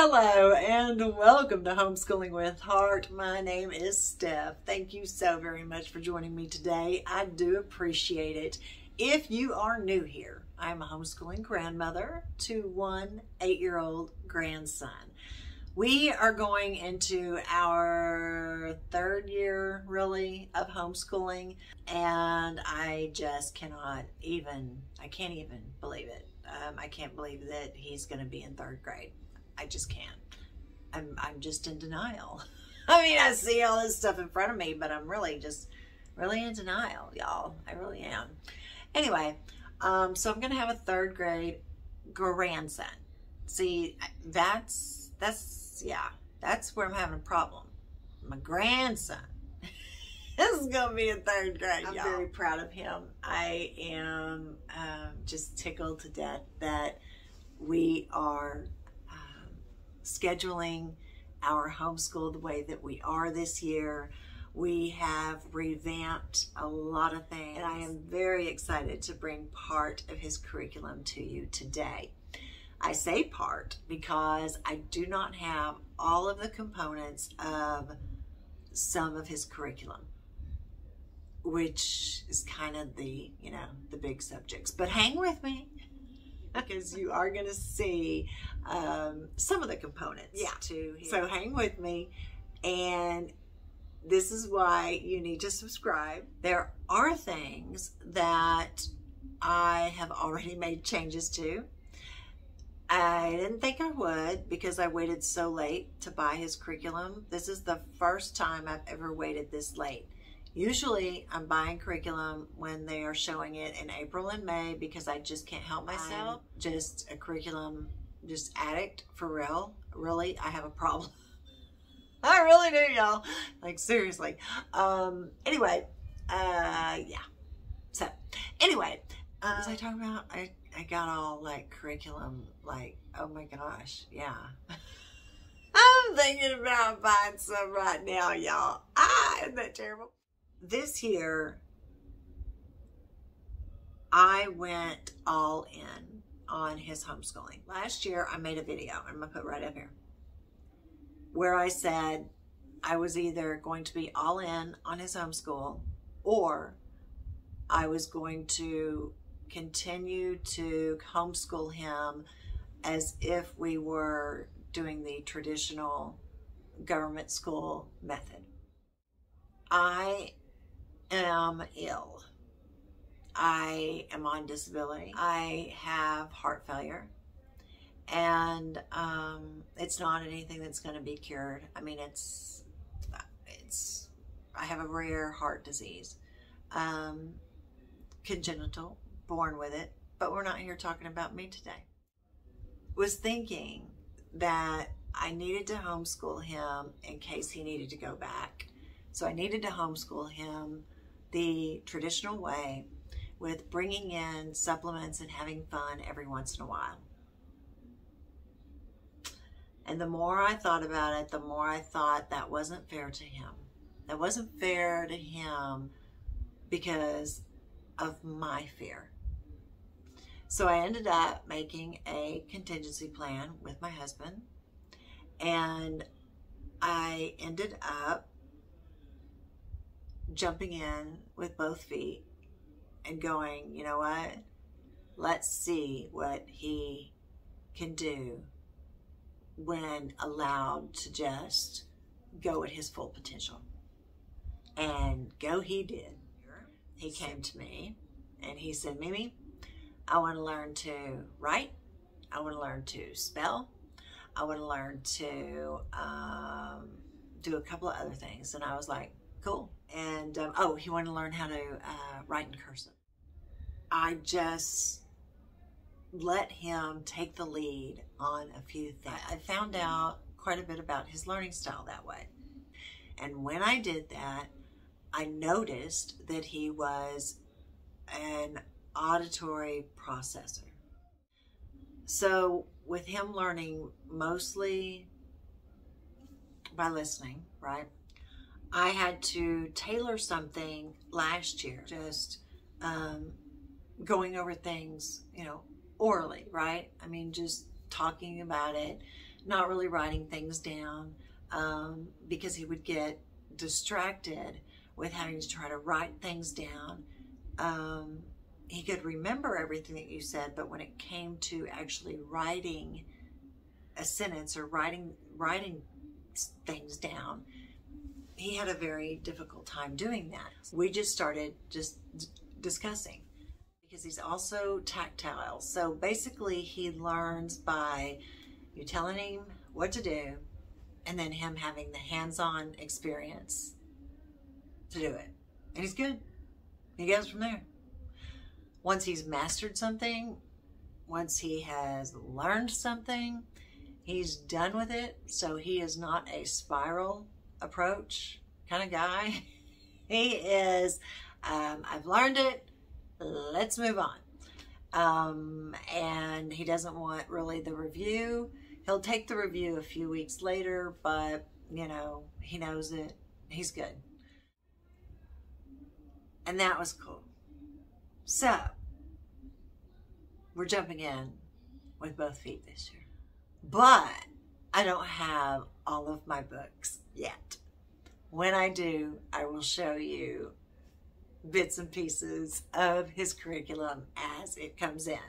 Hello and welcome to Homeschooling with Heart. My name is Stef. Thank you so very much for joining me today. I do appreciate it. If you are new here, I'm a homeschooling grandmother to one 8-year-old grandson. We are going into our third year, really, of homeschooling, and I just can't even believe it. I can't believe that he's going to be in third grade. I just can't. I'm just in denial. I mean, I see all this stuff in front of me, but I'm really in denial, y'all. I really am. Anyway, so I'm going to have a third grade grandson. See, that's where I'm having a problem. My grandson is going to be in third grade, y'all. I'm very proud of him. I am just tickled to death that we are scheduling our homeschool the way that we are this year. We have revamped a lot of things, and I am very excited to bring part of his curriculum to you today. I say part because I do not have all of the components of some of his curriculum, which is kind of the big subjects. But hang with me, because you are going to see some of the components too. So hang with me, and this is why you need to subscribe. There are things that I have already made changes to. I didn't think I would because I waited so late to buy his curriculum. This is the first time I've ever waited this late. Usually I'm buying curriculum when they are showing it in April and May because I just can't help myself. I'm just a curriculum addict, for real. Really, I have a problem. I really do, y'all. Like, seriously. Anyway, yeah. So, anyway, what was I talking about? I got all like curriculum, like, oh my gosh, yeah. I'm thinking about buying some right now, y'all. Isn't that terrible? This year, I went all in on his homeschooling. Last year, I made a video, I'm gonna put right up here, where I said I was either going to be all in on his homeschool or I was going to continue to homeschool him as if we were doing the traditional government school method. I am ill. I am on disability. I have heart failure, and it's not anything that's going to be cured. I mean, I have a rare heart disease, congenital, born with it, but we're not here talking about me today. Was thinking that I needed to homeschool him in case he needed to go back. So I needed to homeschool him the traditional way, with bringing in supplements and having fun every once in a while. And the more I thought about it, the more I thought that wasn't fair to him. That wasn't fair to him because of my fear. So I ended up making a contingency plan with my husband, and I ended up jumping in with both feet and going, you know what, let's see what he can do when allowed to just go at his full potential. And go he did. He came to me and he said, Mimi, I want to learn to write. I want to learn to spell. I want to learn to do a couple of other things. And I was like, cool. And oh, he wanted to learn how to write in cursive. I just let him take the lead on a few things. I found out quite a bit about his learning style that way. And when I did that, I noticed that he was an auditory processor. So with him learning mostly by listening, right? I had to tailor something last year, just going over things, orally, right? I mean, just talking about it, not really writing things down because he would get distracted with having to try to write things down. He could remember everything that you said, but when it came to actually writing a sentence or writing things down, he had a very difficult time doing that. We just started discussing, because he's also tactile. So basically he learns by you telling him what to do and then him having the hands-on experience to do it. And he's good. He goes from there. Once he's mastered something, once he has learned something, he's done with it. So he is not a spiral approach kind of guy. He is, I've learned it, let's move on. And he doesn't want really the review. He'll take the review a few weeks later, but you know, he knows it. He's good. And that was cool. So, we're jumping in with both feet this year. But I don't have all of my books yet. When I do, I will show you bits and pieces of his curriculum as it comes in.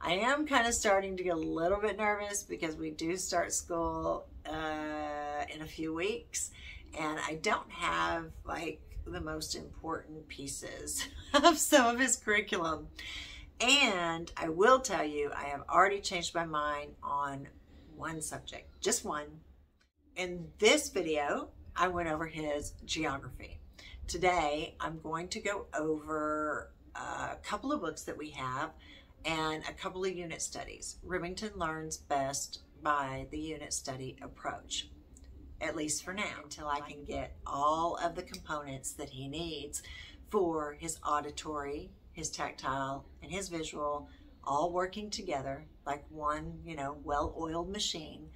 I am kind of starting to get a little bit nervous because we do start school in a few weeks, and I don't have like the most important pieces of some of his curriculum. And I will tell you, I have already changed my mind on one subject, just one. In this video, I went over his geography. Today, I'm going to go over a couple of books that we have and a couple of unit studies. Remington learns best by the unit study approach, at least for now, until I can get all of the components that he needs for his auditory, his tactile, and his visual all working together like one, you know, well-oiled machine.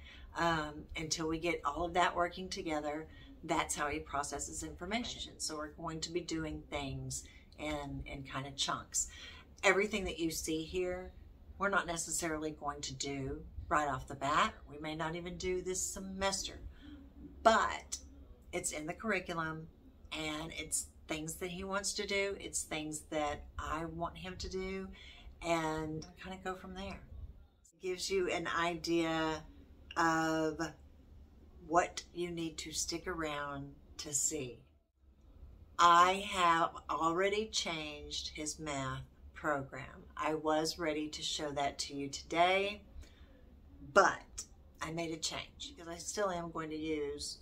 Until we get all of that working together, that's how he processes information. So we're going to be doing things in kind of chunks. Everything that you see here, we're not necessarily going to do right off the bat. We may not even do this semester, but it's in the curriculum and it's things that he wants to do. It's things that I want him to do, and kind of go from there. It gives you an idea of what you need to stick around to see. I have already changed his math program. I was ready to show that to you today, but I made a change because I still am going to use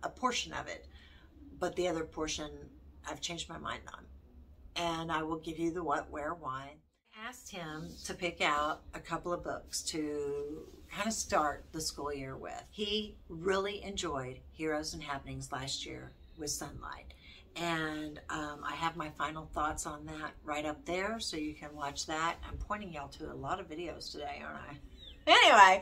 a portion of it, but the other portion I've changed my mind on, and I will give you the what, where, why. I asked him to pick out a couple of books to kind of start the school year with. He really enjoyed Heroes and Happenings last year with Sunlight, and I have my final thoughts on that right up there, so you can watch that. I'm pointing y'all to a lot of videos today, aren't I? Anyway,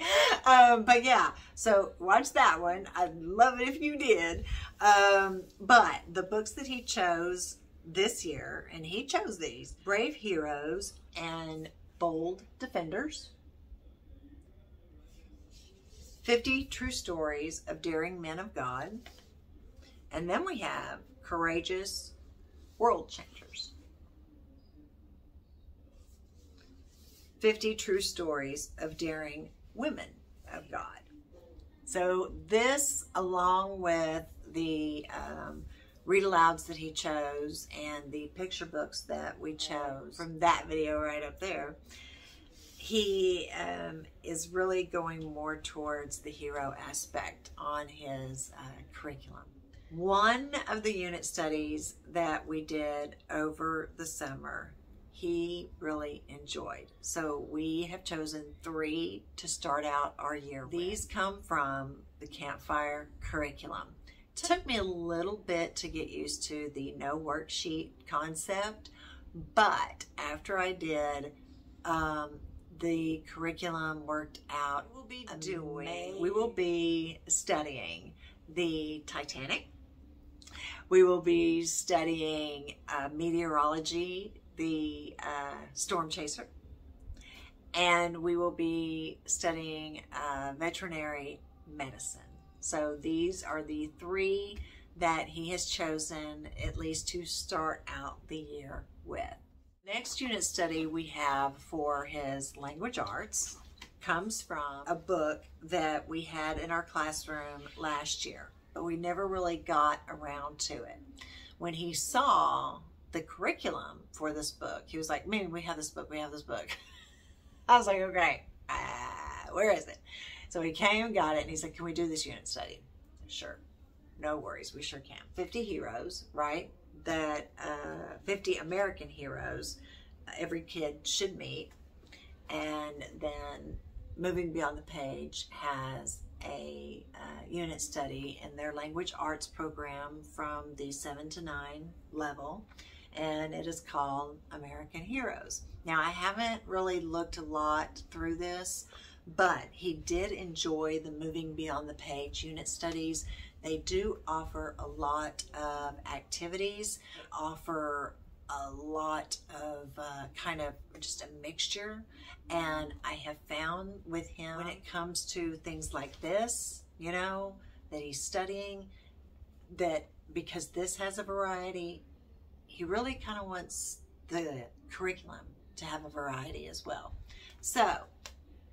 but yeah, so watch that one. I'd love it if you did. But the books that he chose this year, and he chose these: Brave Heroes and Bold Defenders, 50 True Stories of Daring Men of God, and then we have Courageous World Changers, 50 True Stories of Daring Women of God. So this, along with the read alouds that he chose and the picture books that we chose from that video right up there, he is really going more towards the hero aspect on his curriculum. One of the unit studies that we did over the summer, he really enjoyed. So we have chosen 3 to start out our year with. These come from the Campfire curriculum. It took me a little bit to get used to the no worksheet concept, but after I did, the curriculum worked out. We will be studying the Titanic. We will be studying meteorology, the storm chaser, and we will be studying veterinary medicine. So these are the 3 that he has chosen at least to start out the year with. Next unit study we have for his language arts comes from a book that we had in our classroom last year, but we never really got around to it. When he saw the curriculum for this book, he was like, "Mimi, we have this book, we have this book." I was like, "Okay, where is it?" So he came and got it, and he's like, "Can we do this unit study?" Sure, no worries, we sure can. 50 heroes, right? That 50 American heroes every kid should meet. And then Moving Beyond the Page has a unit study in their language arts program from the 7 to 9 level, and it is called American Heroes. Now, I haven't really looked a lot through this, but he did enjoy the Moving Beyond the Page unit studies. They do offer a lot of activities, offer a lot of kind of just a mixture. And I have found with him, when it comes to things like this, you know, that he's studying, that because this has a variety, he really kind of wants the curriculum to have a variety as well. So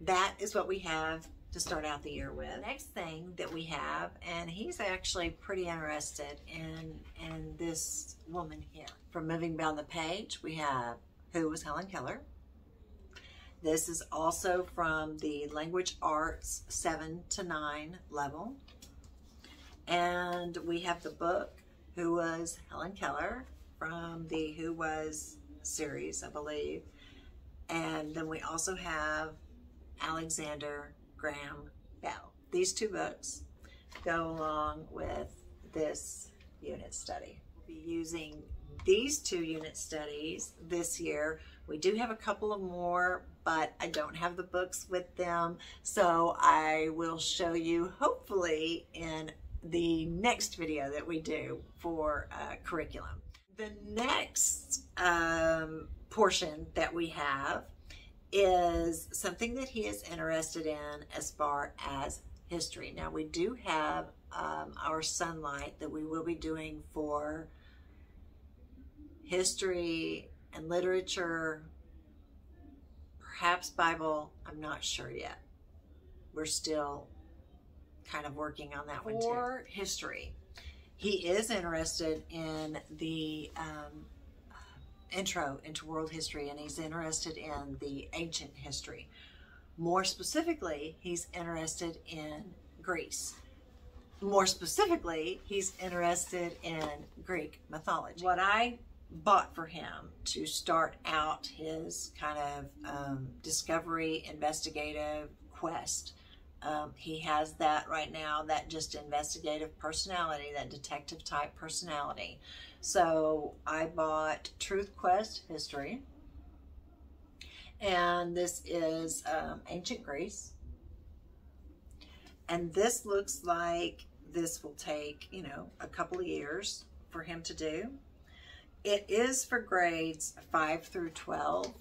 that is what we have to start out the year with. The next thing that we have, and he's actually pretty interested in this woman here. From Moving Beyond the Page, we have Who Was Helen Keller? This is also from the Language Arts 7 to 9 level. And we have the book, Who Was Helen Keller? From the Who Was series, I believe. And then we also have Alexander Graham Bell. These 2 books go along with this unit study. We'll be using these 2 unit studies this year. We do have a couple of more, but I don't have the books with them, so I will show you hopefully in the next video that we do for curriculum. The next portion that we have is something that he is interested in as far as history. Now, we do have our Sunlight that we will be doing for history and literature, perhaps Bible. I'm not sure yet. We're still kind of working on that one too. For history, he is interested in the intro into world history, and he's interested in the ancient history. More specifically, he's interested in Greece. More specifically, he's interested in Greek mythology. What I bought for him to start out his kind of discovery, investigative quest. He has that right now, that just investigative personality, that detective type personality. So I bought Truth Quest History, and this is Ancient Greece. And this looks like this will take, you know, a couple of years for him to do. It is for grades 5 through 12.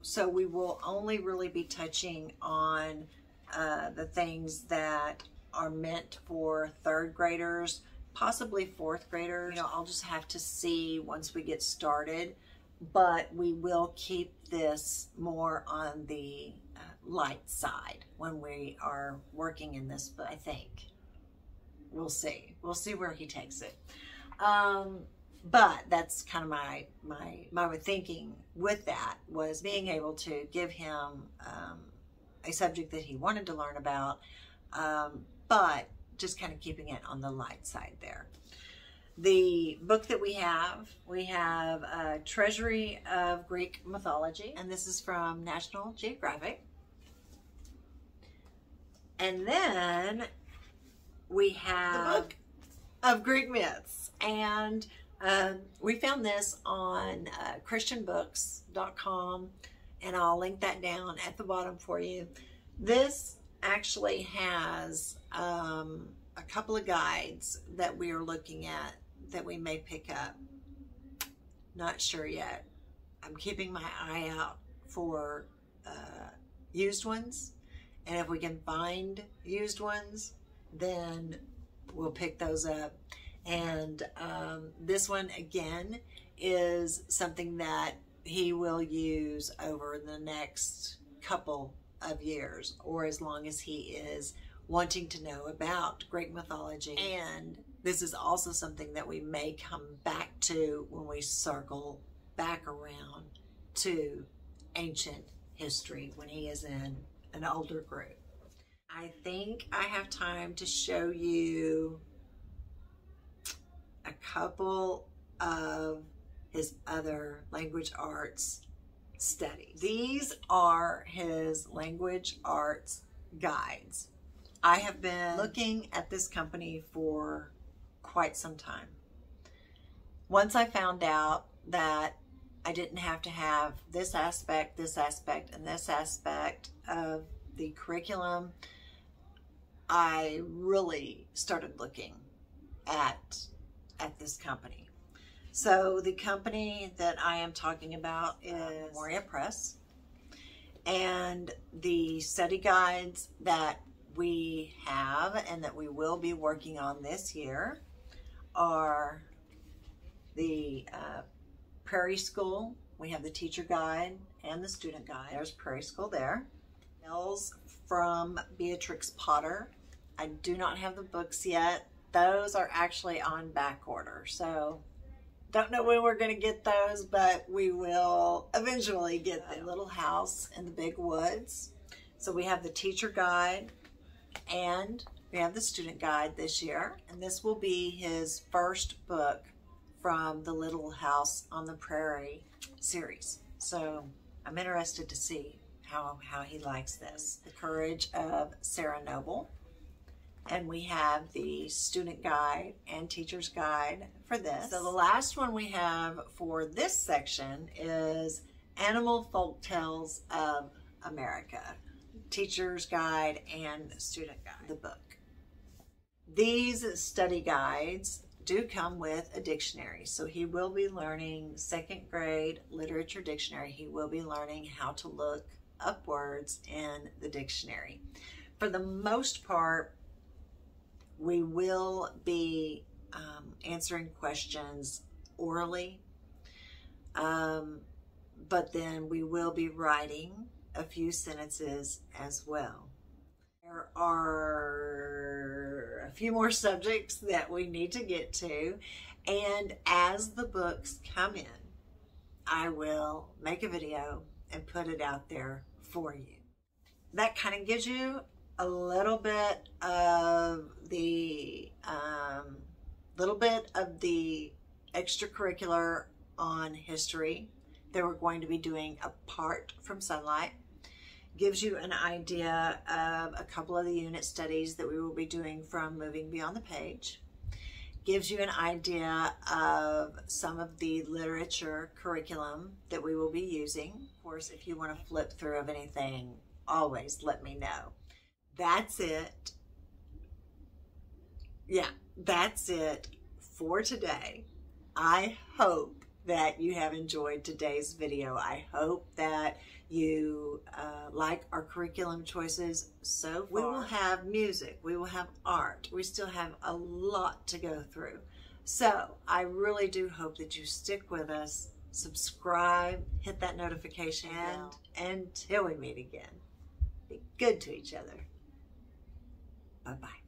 So we will only really be touching on the things that are meant for 3rd graders, possibly 4th graders. You know, I'll just have to see once we get started, but we will keep this more on the light side when we are working in this book, I think. We'll see. We'll see where he takes it. But that's kind of my thinking with that, was being able to give him a subject that he wanted to learn about, but just kind of keeping it on the light side there. The book that we have Treasury of Greek Mythology, and this is from National Geographic. And then we have the Book of Greek Myths, and we found this on christianbooks.com, and I'll link that down at the bottom for you. This actually has a couple of guides that we are looking at that we may pick up. Not sure yet. I'm keeping my eye out for used ones. And if we can find used ones, then we'll pick those up. And this one, again, is something that he will use over the next couple of years, or as long as he is wanting to know about Greek mythology. And this is also something that we may come back to when we circle back around to ancient history when he is in an older group. I think I have time to show you a couple of his other language arts studies. These are his language arts guides. I have been looking at this company for quite some time. Once I found out that I didn't have to have this aspect, and this aspect of the curriculum, I really started looking at this company. So the company that I am talking about is Moria Press, and the study guides that we have and that we will be working on this year are the Prairie School. We have the teacher guide and the student guide. There's Prairie School there. Bells from Beatrix Potter. I do not have the books yet. Those are actually on back order, so don't know when we're going to get those, but we will eventually get them. Little House in the Big Woods. So we have the teacher guide and we have the student guide this year, and this will be his first book from the Little House on the Prairie series. So I'm interested to see how he likes this. The Courage of Sarah Noble. And we have the student guide and teacher's guide for this. So the last one we have for this section is Animal Folktales of America. Teacher's guide and student guide, the book. These study guides do come with a dictionary. So he will be learning second grade literature dictionary. He will be learning how to look up words in the dictionary. For the most part, we will be answering questions orally, but then we will be writing a few sentences as well. There are a few more subjects that we need to get to, and as the books come in, I will make a video and put it out there for you. That kind of gives you a little bit of the extracurricular on history that we're going to be doing apart from Sunlight. Gives you an idea of a couple of the unit studies that we will be doing from Moving Beyond the Page. Gives you an idea of some of the literature curriculum that we will be using. Of course, if you want to flip through of anything, always let me know. That's it. Yeah, that's it for today. I hope that you have enjoyed today's video. I hope that you like our curriculum choices so far. We will have music, we will have art, we still have a lot to go through. So I really do hope that you stick with us, subscribe, hit that notification bell, and until we meet again, be good to each other. Bye-bye.